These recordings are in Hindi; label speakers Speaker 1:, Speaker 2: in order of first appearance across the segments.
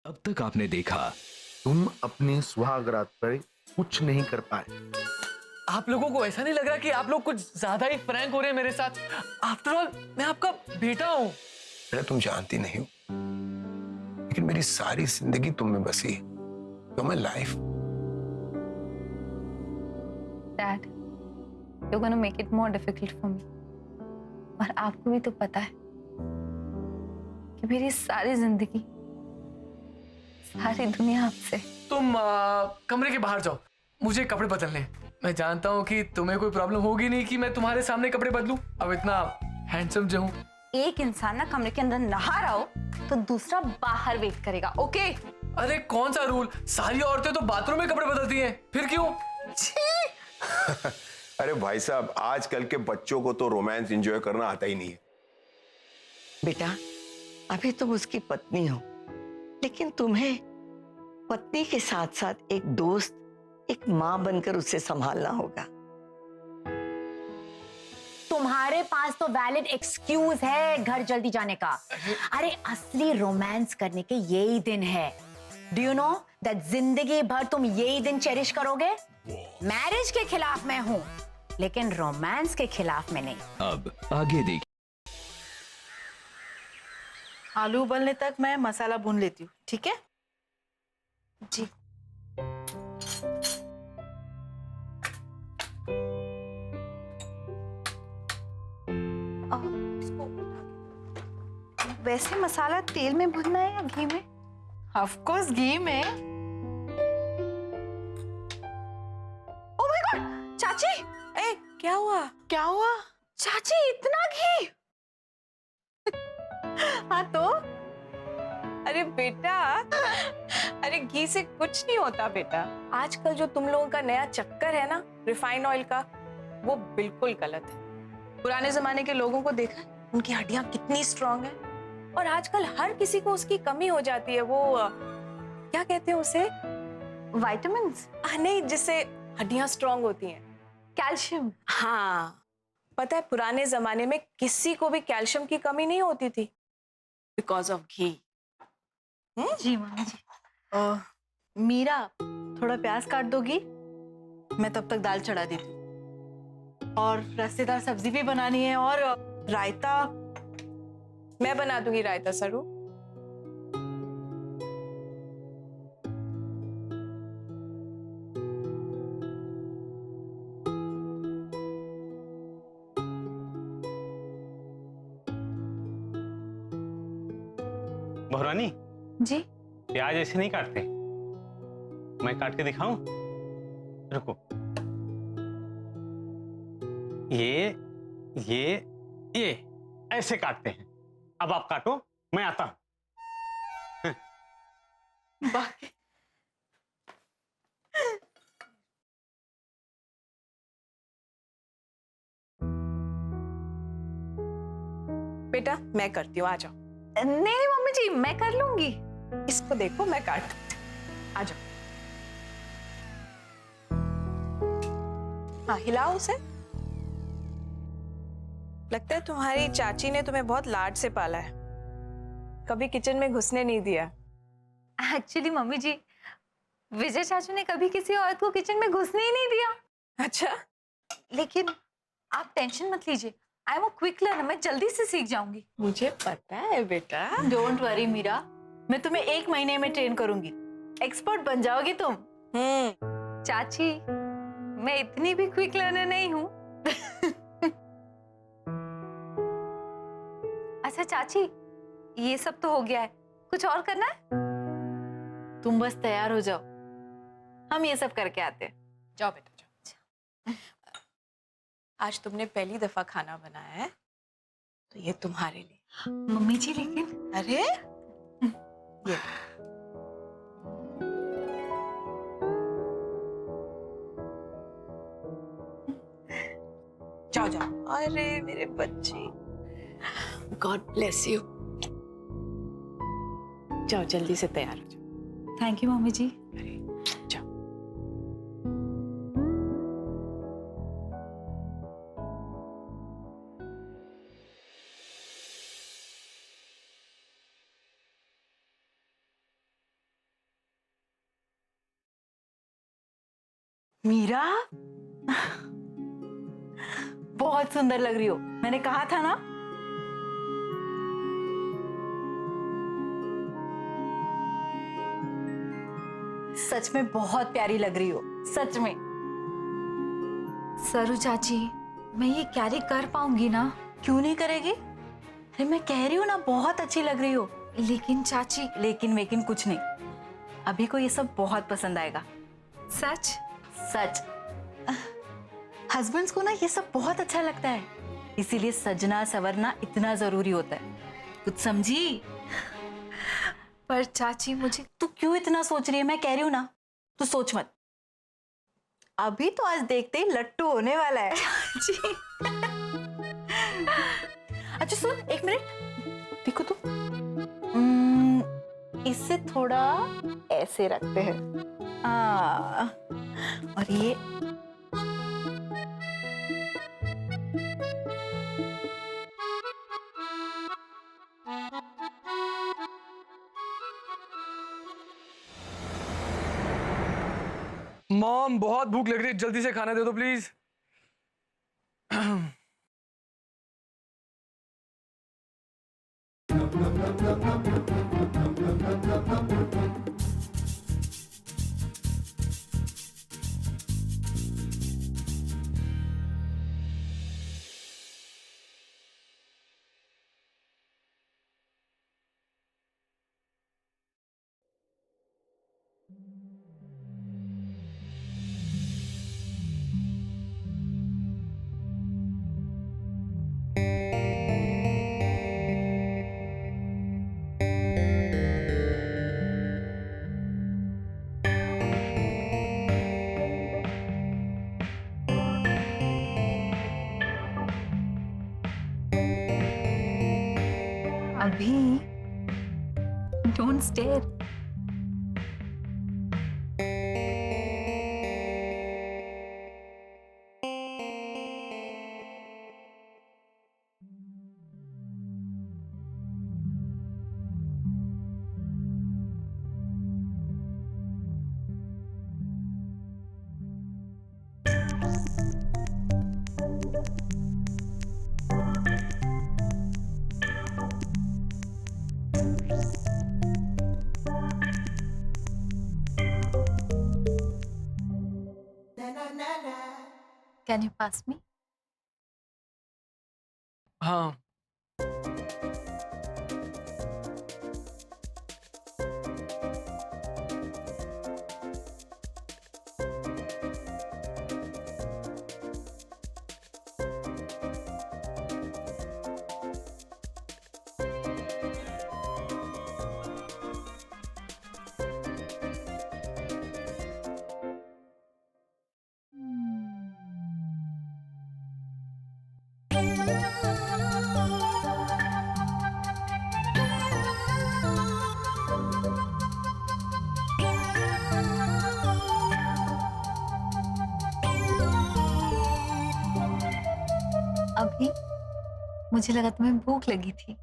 Speaker 1: अब तक आपने देखा।
Speaker 2: तुम अपने सुहाग रात पर कुछ नहीं कर पाए।
Speaker 3: आप लोगों को ऐसा नहीं लग रहा कि आप लोग कुछ ज्यादा ही फ्रैंक हो रहे हैं मेरे साथ? आफ्टर ऑल मैं आपका बेटा हूँ।
Speaker 4: बेटा तुम जानती नहीं हो, लेकिन मेरी सारी जिंदगी तुम में बसी है। You're my life.
Speaker 5: Dad, you're gonna make it more difficult for me. और आपको भी तो पता है कि मेरी सारी जिंदगी, सारी दुनिया आपसे।
Speaker 3: तुम कमरे के बाहर जाओ, मुझे कपड़े बदलने हैं। मैं जानता हूँ कि तुम्हें कोई प्रॉब्लम होगी नहीं कि मैं तुम्हारे सामने कपड़े बदलूं। अब इतना हैंडसम जो हूँ।
Speaker 5: एक इंसान ना कमरे के अंदर नहा रहा हो तो दूसरा बाहर वेट करेगा, ओके?
Speaker 3: अरे कौन सा रूल? सारी औरतें तो बाथरूम में कपड़े बदलती हैं, फिर क्यों?
Speaker 4: अरे भाई साहब, आजकल के बच्चों को तो रोमांस एंजॉय करना आता ही नहीं है।
Speaker 6: बेटा, अभी तुम उसकी पत्नी हो, लेकिन तुम्हें पत्नी के साथ साथ एक दोस्त, एक माँ बनकर उसे संभालना होगा।
Speaker 7: तुम्हारे पास तो वैलिड एक्सक्यूज है घर जल्दी जाने का। अरे असली रोमांस करने के यही दिन है। डू यू नो दैट जिंदगी भर तुम यही दिन चेरिश करोगे? मैरिज के खिलाफ मैं हूं, लेकिन रोमांस के खिलाफ मैं नहीं।
Speaker 1: अब आगे देखिए।
Speaker 8: आलू उबलने तक मैं मसाला भून लेती हूँ, ठीक है?
Speaker 5: जी। वैसे मसाला तेल में भुनना है या घी में?
Speaker 8: ऑफ कोर्स घी में।
Speaker 5: ओह माय गॉड, चाची!
Speaker 8: ए, क्या हुआ? क्या हुआ?
Speaker 5: चाची, इतना घी!
Speaker 8: हाँ तो? अरे बेटा, अरे घी से कुछ नहीं होता बेटा। आजकल जो तुम लोगों का नया चक्कर है ना रिफाइन ऑयल का, वो बिल्कुल गलत है। पुराने जमाने के लोगों को देखा, उनकी हड्डियां कितनी स्ट्रांग है, और आजकल हर किसी को उसकी कमी हो जाती है। वो क्या कहते हैं उसे?
Speaker 5: विटामिन्स?
Speaker 8: नहीं, जिससे हड्डियां स्ट्रांग होती हैं।
Speaker 5: कैल्शियम?
Speaker 8: हाँ, पता है पुराने जमाने में किसी को भी कैल्शियम की कमी नहीं होती थी, बिकॉज ऑफ घी।
Speaker 5: जी मम्मी जी।
Speaker 8: मीरा, थोड़ा प्याज काट दोगी? मैं तब तक दाल चढ़ा देती हूँ। और रसेदार सब्जी भी बनानी है, और रायता मैं बना दूंगी। रायता सरू।
Speaker 9: बहुरानी,
Speaker 5: जी?
Speaker 9: प्याज ऐसे नहीं काटते, मैं काट के दिखाऊं? रुको। ये ऐसे काटते हैं। अब आप काटो, मैं आता हूं।
Speaker 8: बेटा मैं करती हूँ, आ जाओ।
Speaker 5: नहीं नहीं मम्मी जी, मैं कर लूंगी।
Speaker 8: इसको देखो, मैं काट, आ जाओ। हाँ, हिलाओ उसे। लगता है तुम्हारी चाची ने तुम्हें बहुत लाड से पाला है, कभी किचन में घुसने नहीं दिया।
Speaker 5: एक्चुअली मम्मी जी, विजय चाचू ने कभी किसी औरत को किचन में घुसने ही नहीं दिया।
Speaker 8: अच्छा?
Speaker 5: लेकिन आप टेंशन मत लीजिए, I am a quick learner, मैं जल्दी से सीख जाऊंगी।
Speaker 8: मुझे पता है बेटा। डोंट वरी मीरा, मैं तुम्हें 1 महीने में ट्रेन करूंगी, एक्सपर्ट बन जाओगी तुम।
Speaker 5: चाची, मैं इतनी भी क्विक लर्नर नहीं हूँ। अच्छा चाची, ये सब तो हो गया है, कुछ और करना है?
Speaker 8: तुम बस तैयार हो जाओ, हम ये सब करके आते हैं। जाओ बेटा जाओ। आज तुमने पहली दफा खाना बनाया है, तो ये तुम्हारे लिए।
Speaker 5: मम्मी जी लेकिन।
Speaker 8: अरे ये जाओ जाओ। अरे मेरे बच्चे, गॉड ब्लेस यू। जाओ जल्दी से तैयार हो जाओ।
Speaker 5: थैंक यू मम्मी जी।
Speaker 8: अरे जाओ।
Speaker 7: मीरा, बहुत सुंदर लग रही हो, मैंने कहा था ना। सच में बहुत प्यारी लग रही हो, सच में।
Speaker 5: सरू चाची, मैं ये कैरी कर पाऊंगी ना?
Speaker 7: क्यों नहीं करेगी? अरे मैं कह रही हूँ ना, बहुत अच्छी लग रही हो।
Speaker 5: लेकिन चाची।
Speaker 7: लेकिन वेकिन कुछ नहीं, अभी को ये सब बहुत पसंद आएगा।
Speaker 5: सच?
Speaker 7: सच। हस्बैंड्स को ना ये सब बहुत अच्छा लगता है, इसीलिए सजना सवरना इतना जरूरी होता है। कुछ समझी?
Speaker 5: पर चाची मुझे।
Speaker 7: तू क्यों इतना सोच रही है? मैं कह रही हूँ ना, तू सोच मत। अभी तो आज देखते ही लट्टू होने वाला है।
Speaker 5: जी।
Speaker 7: अच्छा सुन, एक मिनट देखो तो। इससे थोड़ा ऐसे रखते हैं। और ये
Speaker 3: मॉम, बहुत भूख लग रही है, जल्दी से खाना दे दो प्लीज।
Speaker 5: अभी don't stare. Can you pass me?
Speaker 3: हाँ।
Speaker 5: अभी मुझे लगा तुम्हें भूख लगी थी।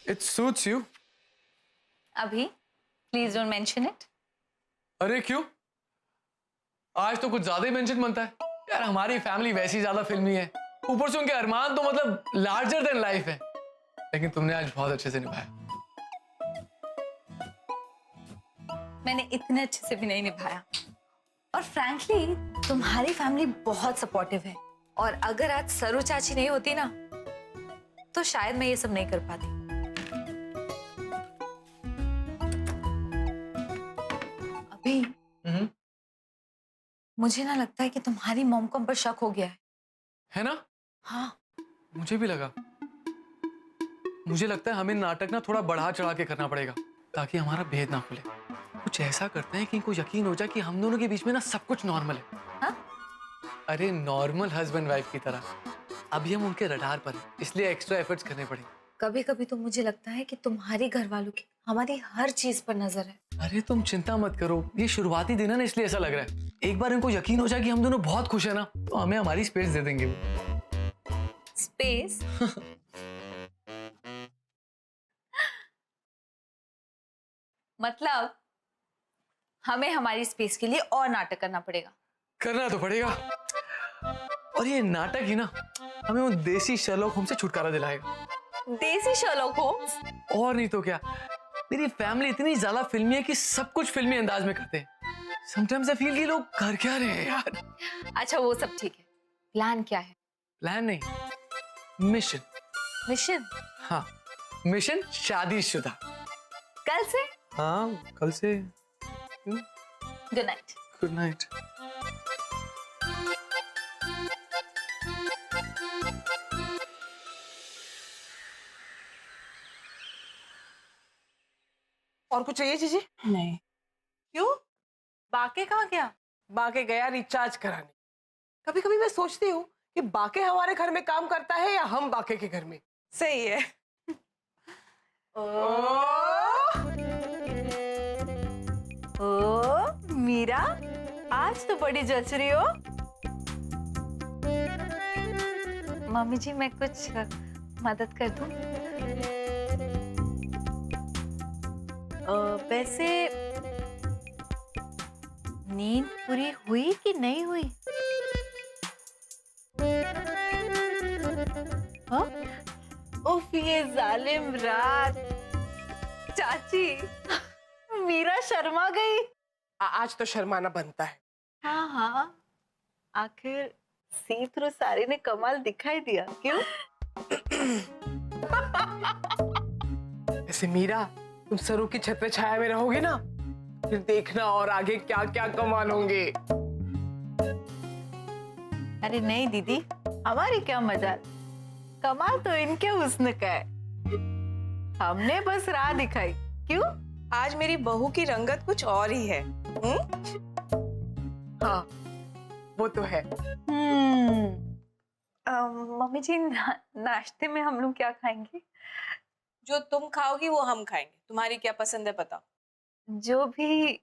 Speaker 3: It suits you.
Speaker 5: अभी प्लीज डोंट मेंशन इट।
Speaker 3: अरे क्यों? आज तो कुछ ज्यादा ही मेंशन बनता है यार। हमारी फैमिली वैसी ज्यादा फिल्मी है, ऊपर से उनके अरमान तो मतलब लार्जर देन लाइफ है। लेकिन तुमने आज बहुत अच्छे से निभाया।
Speaker 5: मैंने इतने अच्छे से भी नहीं निभाया। और फ्रैंकली तुम्हारी फैमिली बहुत सपोर्टिव है, और अगर आज सरू चाची नहीं होती ना तो शायद मैं ये सब नहीं कर पाती। अभी मुझे ना लगता है कि तुम्हारी मॉम को हम पर शक हो गया
Speaker 3: है ना?
Speaker 5: हाँ।
Speaker 3: मुझे भी लगा। मुझे लगता है हमें नाटक ना थोड़ा बढ़ा चढ़ा के करना पड़ेगा ताकि हमारा भेद ना खुले। कुछ ऐसा करते हैं कि इनको यकीन हो जाए कि हम दोनों के बीच में ना सब कुछ नॉर्मल है।
Speaker 5: हाँ?
Speaker 3: अरे नॉर्मल हस्बैंड वाइफ की तरह। अभी हम उनके रडार पर हैं, इसलिए एक्स्ट्रा एफर्ट्स करने पड़ेंगे।
Speaker 5: कभी कभी तो मुझे लगता है कि तुम्हारे घर वालों की हमारी हर चीज पर नजर है।
Speaker 3: अरे तुम चिंता मत करो, ये शुरुआती दिन है ना, इसलिए ऐसा लग रहा है। एक बार इनको यकीन हो जाए कि हम दोनों बहुत खुश है ना, तो हमें हमारी स्पेस दे देंगे वो।
Speaker 5: स्पेस? मतलब हमें हमारी स्पेस के लिए और नाटक करना पड़ेगा।
Speaker 3: करना तो पड़ेगा, और ये नाटक ही ना हमें उन देसी शर्लॉक होम्स से छुटकारा दिलाएगा।
Speaker 5: देसी शर्लॉक होम्स?
Speaker 3: और नहीं तो क्या। मेरी फैमिली इतनी ज्यादा फिल्मी है कि सब कुछ फिल्मी अंदाज में करते हैं। समटाइम्स आई फील कि लोग कर क्या रहे हैं यार।
Speaker 5: अच्छा वो सब ठीक है, प्लान क्या है?
Speaker 3: प्लान नहीं, मिशन।
Speaker 5: मिशन?
Speaker 3: हाँ, मिशन शादीशुदा।
Speaker 5: कल से?
Speaker 3: हाँ, कल से।
Speaker 5: Good night.
Speaker 3: Good night.
Speaker 8: और कुछ चाहिए जीजी?
Speaker 10: नहीं।
Speaker 8: क्यों? बाके कहाँ गया? बाके गया रिचार्ज कराने। कभी कभी मैं सोचती हूँ कि बाके हमारे घर में काम करता है या हम बाके के घर में। सही है।
Speaker 10: ओ मीरा, आज तो बड़ी जच रही हो।
Speaker 5: मम्मी जी मैं कुछ मदद कर दूं?
Speaker 10: वैसे नींद पूरी हुई कि नहीं हुई? हाँ? उफ ये जालिम रात। चाची, मीरा शर्मा गई।
Speaker 8: आज तो शर्माना बनता है।
Speaker 10: हाँ हाँ, आखिर सी थ्रू साड़ी ने कमाल दिखाई दिया, क्यों?
Speaker 8: ऐसे मीरा, तुम सरू की छत्र छाया में रहोगे ना, फिर देखना और आगे क्या क्या कमाल होंगे।
Speaker 10: अरे नहीं दीदी, हमारी क्या मजाल, कमाल तो इनके हुस्न का है। हमने बस राह दिखाई, क्यों?
Speaker 8: आज मेरी बहू की रंगत कुछ और ही है। हाँ, वो तो है।
Speaker 5: मम्मी जी नाश्ते में हम लोग क्या खाएंगे?
Speaker 8: जो तुम खाओगी वो हम खाएंगे। तुम्हारी क्या पसंद है बताओ?
Speaker 5: जो भी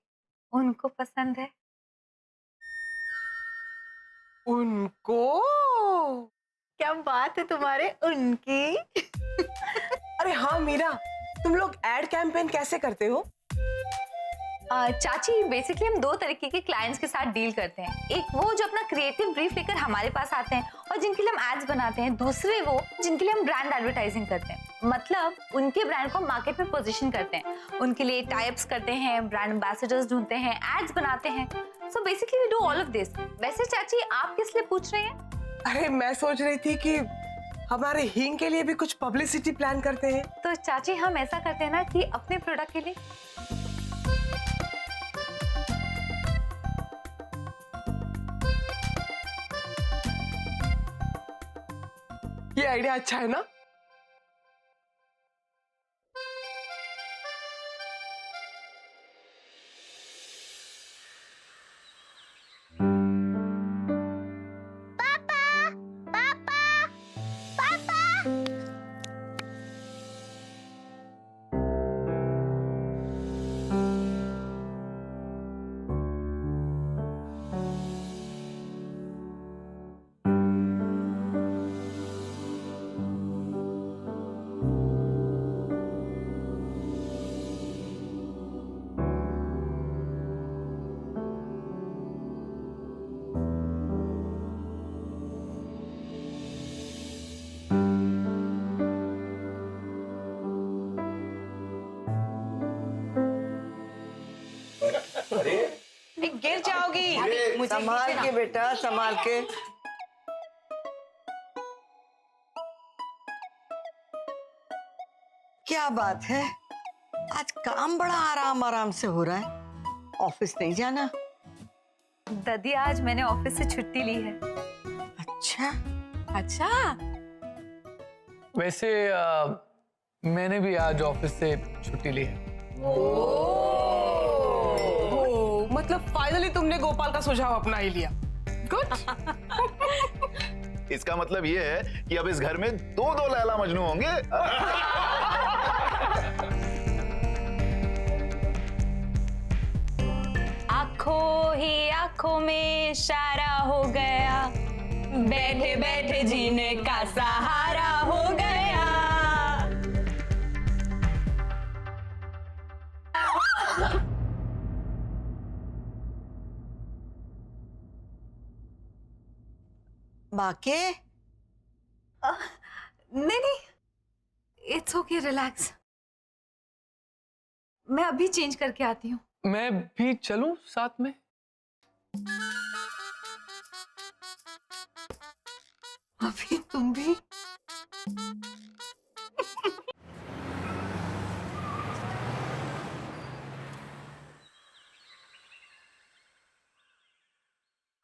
Speaker 5: उनको पसंद है।
Speaker 8: उनको?
Speaker 10: क्या बात है तुम्हारे उनकी।
Speaker 8: अरे हाँ मीरा, तुम लोग एड कैंपेन कैसे करते हो?
Speaker 5: चाची बेसिकली हम दो तरीके के क्लाइंट्स के साथ डील करते हैं। एक वो जो अपना क्रिएटिव ब्रीफ लेकर हमारे पास आते हैं और जिनके लिए हम एड्स बनाते हैं। दूसरे वो जिनके लिए हम ब्रांड एडवर्टाइजिंग करते हैं, मतलब उनके ब्रांड को मार्केट में पोजीशन करते हैं, उनके लिए टाइप्स करते हैं, ब्रांड एम्बेसडर्स ढूंढते हैं, एड्स बनाते हैं। So basically we do all of this. वैसे चाची आप किस लिए पूछ रहे हैं?
Speaker 8: अरे मैं सोच रही थी कि हमारे हींग के लिए भी कुछ पब्लिसिटी प्लान करते हैं।
Speaker 5: तो चाची हम ऐसा करते हैं ना कि अपने प्रोडक्ट के लिए
Speaker 8: ये आइडिया अच्छा है ना? गिर जाओगी।
Speaker 6: संभाल के बेटा, संभाल के। क्या बात है, आज काम बड़ा आराम आराम से हो रहा है। ऑफिस नहीं जाना?
Speaker 5: ददी आज मैंने ऑफिस से छुट्टी ली है।
Speaker 6: अच्छा,
Speaker 8: अच्छा,
Speaker 3: वैसे मैंने भी आज ऑफिस से छुट्टी ली है।
Speaker 8: मतलब फाइनली तुमने गोपाल का सुझाव अपना ही लिया। गुड।
Speaker 2: इसका मतलब ये है कि अब इस घर में दो लैला मजनू होंगे।
Speaker 8: आंखों ही आंखों में इशारा हो गया, बैठे बैठे जीने का सहारा हो गया।
Speaker 6: बाकी
Speaker 5: नहीं, इट्स ओके, रिलैक्स। मैं अभी चेंज करके आती हूँ।
Speaker 3: मैं भी चलूं साथ में?
Speaker 5: अभी तुम भी?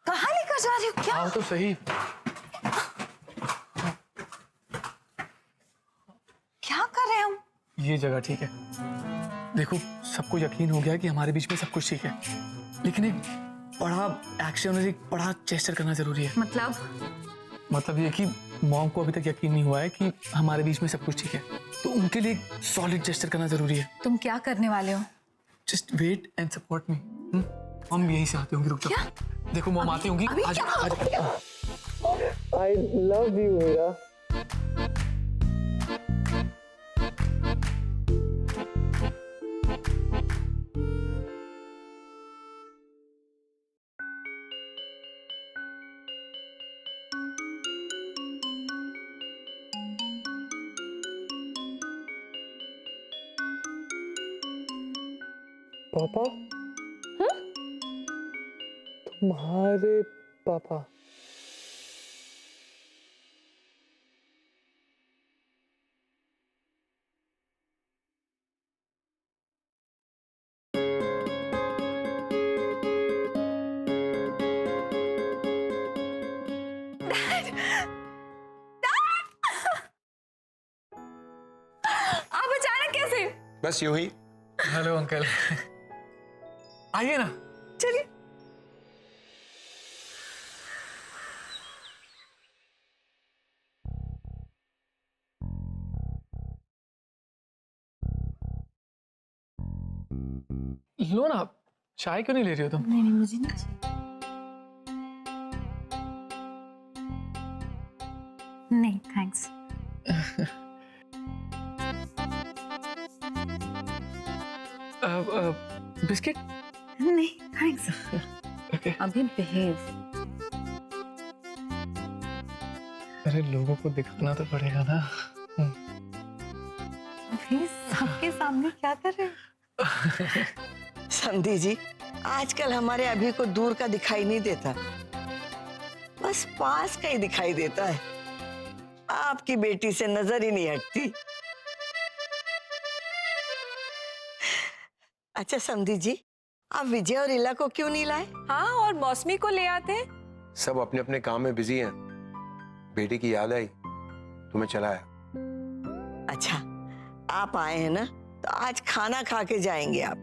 Speaker 5: कहाँ लेकर जा रही हो? क्या?
Speaker 3: आओ तो सही।
Speaker 5: क्या कर रहे हैं हम?
Speaker 3: ये जगह ठीक है। देखो, सबको यकीन हो गया कि हमारे बीच में सब कुछ ठीक है, लेकिन एक बड़ा एक्शन और एक बड़ा जेस्चर करना जरूरी है। मतलब ये कि मॉम को अभी तक यकीन नहीं हुआ है कि हमारे बीच में सब कुछ ठीक है, तो उनके लिए एक सॉलिड जेस्चर करना जरूरी है।
Speaker 5: तुम क्या करने वाले हो?
Speaker 3: Just wait and support me. Mom यहीं से आती होंगी, रुक जाओ। देखो मॉम आती होंगी। आज आई लव यू मीरा। पापा? तुम्हारे पापा?
Speaker 5: आप अचानक कैसे?
Speaker 4: बस यूं ही।
Speaker 3: Hello uncle. आइए ना।
Speaker 5: चलिए।
Speaker 3: लो ना, चाय क्यों नहीं ले रही हो तुम?
Speaker 5: नहीं, मुझे नहीं चाहिए। नहीं, थैंक्स।
Speaker 3: बिस्किट?
Speaker 5: नहीं, थैंक्स।
Speaker 3: ओके।
Speaker 5: अभी बिहेव।
Speaker 3: अरे लोगों को दिखाना तो पड़ेगा ना।
Speaker 5: अभी सबके सामने क्या कर रहे हो?
Speaker 6: समधी जी, आजकल हमारे अभी को दूर का दिखाई नहीं देता, बस पास का ही दिखाई देता है। आपकी बेटी से नजर ही नहीं हटती। अच्छा समधी जी, आप विजय और इला को क्यों नहीं लाए?
Speaker 8: हाँ, और मौसमी को ले आते।
Speaker 4: सब अपने अपने काम में बिजी हैं। बेटी की याद आई तो मैं चला आया।
Speaker 6: अच्छा, आप आए हैं ना, तो आज खाना खा के जाएंगे आप?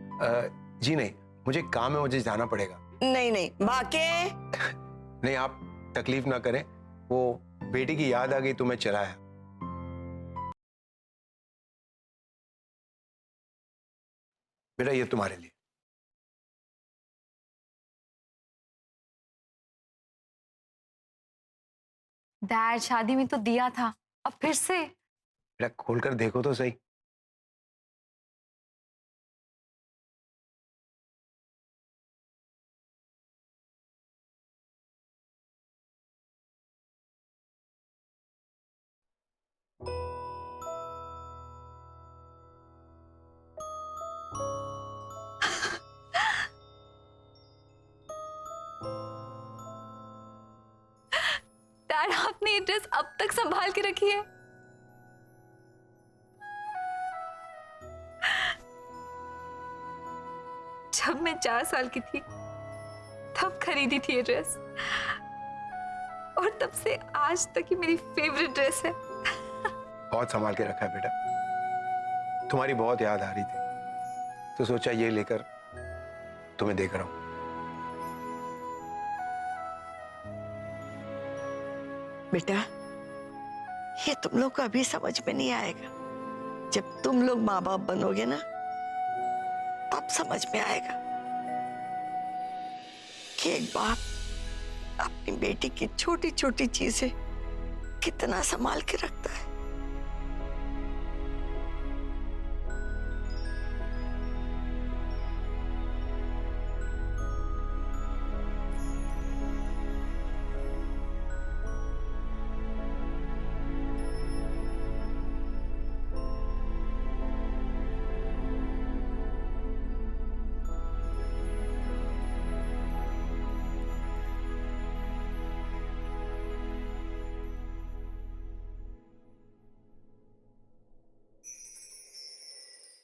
Speaker 4: जी नहीं, मुझे काम है, मुझे जाना पड़ेगा।
Speaker 6: नहीं नहीं, बाके
Speaker 4: नहीं, आप तकलीफ ना करें, वो बेटी की याद आ गई तो मैं चला आया। बेटा ये तुम्हारे लिए।
Speaker 5: डैड, शादी में तो दिया था, अब फिर से?
Speaker 4: बेटा खोलकर देखो तो सही।
Speaker 5: डैड, आपने ये ड्रेस अब तक संभाल के रखी है? जब मैं 4 साल की थी, तब खरीदी थी ये ड्रेस, और तब से आज तक ही मेरी फेवरेट ड्रेस है।
Speaker 4: बहुत संभाल के रखा है बेटा, तुम्हारी बहुत याद आ रही थी तो सोचा ये लेकर तुम्हें देख रहा हूं।
Speaker 6: बेटा, ये तुम लोग को अभी समझ में नहीं आएगा, जब तुम लोग माँ बाप बनोगे ना तब समझ में आएगा कि एक बाप अपनी बेटी की छोटी छोटी चीजें कितना संभाल के रखता है।